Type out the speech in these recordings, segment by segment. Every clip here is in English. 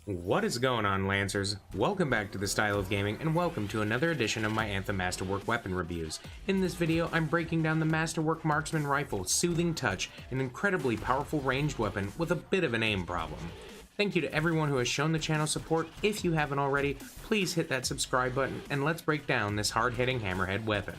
What is going on, Lancers? Welcome back to the Style of Gaming, and welcome to another edition of my Anthem Masterwork weapon reviews. In this video, I'm breaking down the Masterwork Marksman Rifle Soothing Touch, an incredibly powerful ranged weapon with a bit of an aim problem. Thank you to everyone who has shown the channel support. If you haven't already, please hit that subscribe button, and let's break down this hard-hitting hammerhead weapon.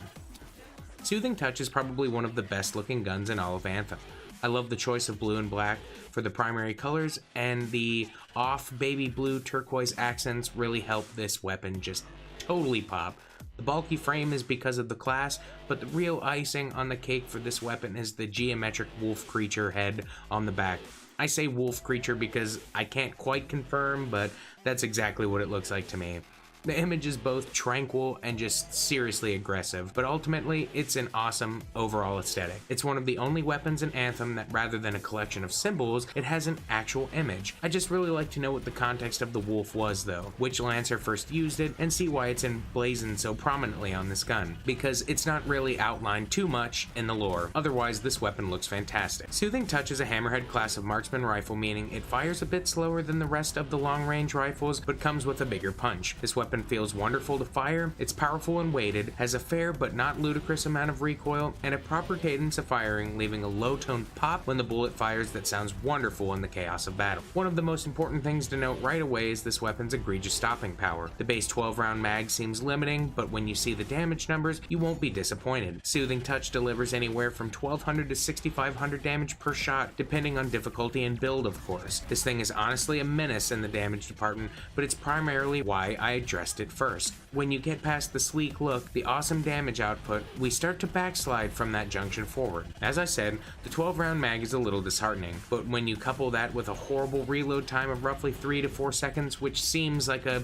Soothing Touch is probably one of the best looking guns in all of Anthem. I love the choice of blue and black for the primary colors, and the off baby blue turquoise accents really help this weapon just totally pop. The bulky frame is because of the class, but the real icing on the cake for this weapon is the geometric wolf creature head on the back. I say wolf creature because I can't quite confirm, but that's exactly what it looks like to me. The image is both tranquil and just seriously aggressive, but ultimately it's an awesome overall aesthetic. It's one of the only weapons in Anthem that, rather than a collection of symbols, it has an actual image. I just really like to know what the context of the wolf was though, which Lancer first used it, and see why it's emblazoned so prominently on this gun, because it's not really outlined too much in the lore. Otherwise, this weapon looks fantastic. Soothing Touch is a hammerhead class of marksman rifle, meaning it fires a bit slower than the rest of the long-range rifles, but comes with a bigger punch. This weapon feels wonderful to fire, it's powerful and weighted, has a fair but not ludicrous amount of recoil, and a proper cadence of firing, leaving a low-toned pop when the bullet fires that sounds wonderful in the chaos of battle. One of the most important things to note right away is this weapon's egregious stopping power. The base 12-round mag seems limiting, but when you see the damage numbers, you won't be disappointed. Soothing Touch delivers anywhere from 1200 to 6500 damage per shot, depending on difficulty and build, of course. This thing is honestly a menace in the damage department, but it's primarily why I addressed it first. When you get past the sleek look, the awesome damage output, we start to backslide from that junction forward. As I said, the 12-round mag is a little disheartening, but when you couple that with a horrible reload time of roughly 3 to 4 seconds, which seems like a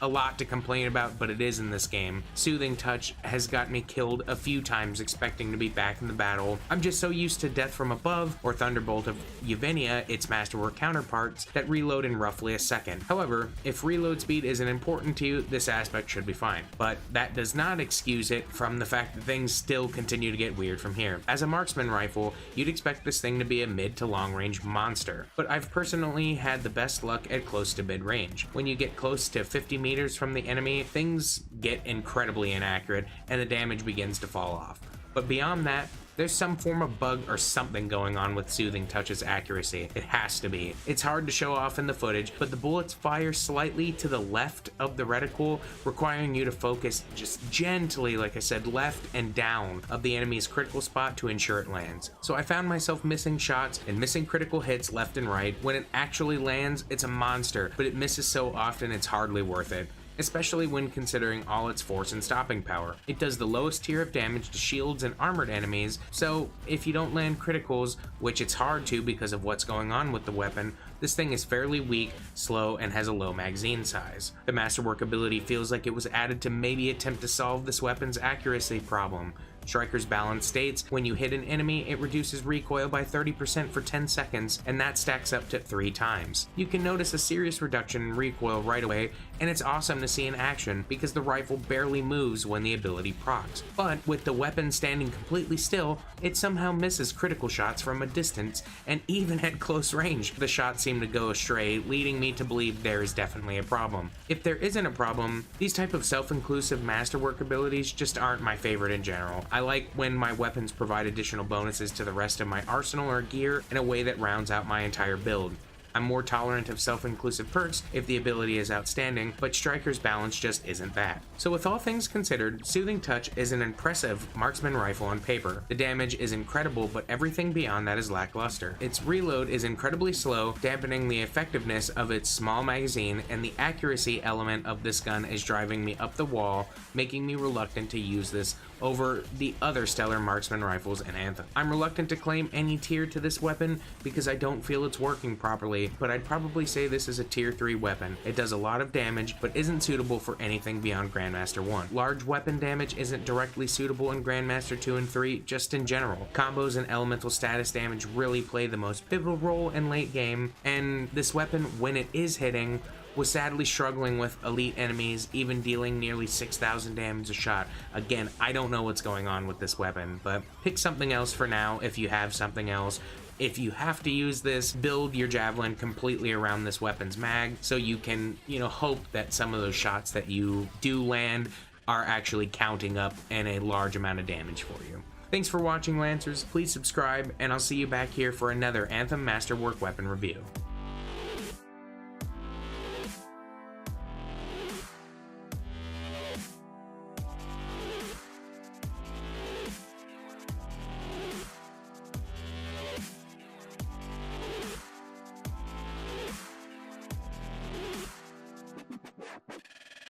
lot to complain about, but it is in this game, Soothing Touch has got me killed a few times expecting to be back in the battle. I'm just so used to Death from Above or Thunderbolt of Yevenia, its Masterwork counterparts, that reload in roughly a second. However, if reload speed isn't important to you, this aspect should be fine, but that does not excuse it from the fact that things still continue to get weird from here. As a marksman rifle, you'd expect this thing to be a mid to long range monster, but I've personally had the best luck at close to mid range. When you get close to 50 meters from the enemy, things get incredibly inaccurate and the damage begins to fall off. But beyond that, there's some form of bug or something going on with Soothing Touch's accuracy. It has to be. It's hard to show off in the footage, but the bullets fire slightly to the left of the reticle, requiring you to focus just gently, like I said, left and down of the enemy's critical spot to ensure it lands. So I found myself missing shots and missing critical hits left and right. When it actually lands, it's a monster, but it misses so often it's hardly worth it, especially when considering all its force and stopping power. It does the lowest tier of damage to shields and armored enemies, so if you don't land criticals, which it's hard to because of what's going on with the weapon, this thing is fairly weak, slow, and has a low magazine size. The Masterwork ability feels like it was added to maybe attempt to solve this weapon's accuracy problem. Striker's balance states, when you hit an enemy, it reduces recoil by 30% for 10 seconds, and that stacks up to 3 times. You can notice a serious reduction in recoil right away, and it's awesome to see in action because the rifle barely moves when the ability procs. But with the weapon standing completely still, it somehow misses critical shots from a distance, and even at close range, the shots seem to go astray, leading me to believe there is definitely a problem. If there isn't a problem, these type of self-inclusive Masterwork abilities just aren't my favorite in general. I like when my weapons provide additional bonuses to the rest of my arsenal or gear in a way that rounds out my entire build. I'm more tolerant of self-inclusive perks if the ability is outstanding, but Striker's balance just isn't that. So with all things considered, Soothing Touch is an impressive marksman rifle on paper. The damage is incredible, but everything beyond that is lackluster. Its reload is incredibly slow, dampening the effectiveness of its small magazine, and the accuracy element of this gun is driving me up the wall, making me reluctant to use this over the other stellar marksman rifles in Anthem. I'm reluctant to claim any tier to this weapon because I don't feel it's working properly, but I'd probably say this is a tier 3 weapon. It does a lot of damage, but isn't suitable for anything beyond Grandmaster 1. Large weapon damage isn't directly suitable in Grandmaster 2 and 3, just in general. Combos and elemental status damage really play the most pivotal role in late game, and this weapon, when it is hitting, was sadly struggling with elite enemies, even dealing nearly 6,000 damage a shot. Again, I don't know what's going on with this weapon, but pick something else for now if you have something else. If you have to use this, build your javelin completely around this weapon's mag so you can, hope that some of those shots that you do land are actually counting up and a large amount of damage for you. Thanks for watching, Lancers. Please subscribe, and I'll see you back here for another Anthem Masterwork weapon review.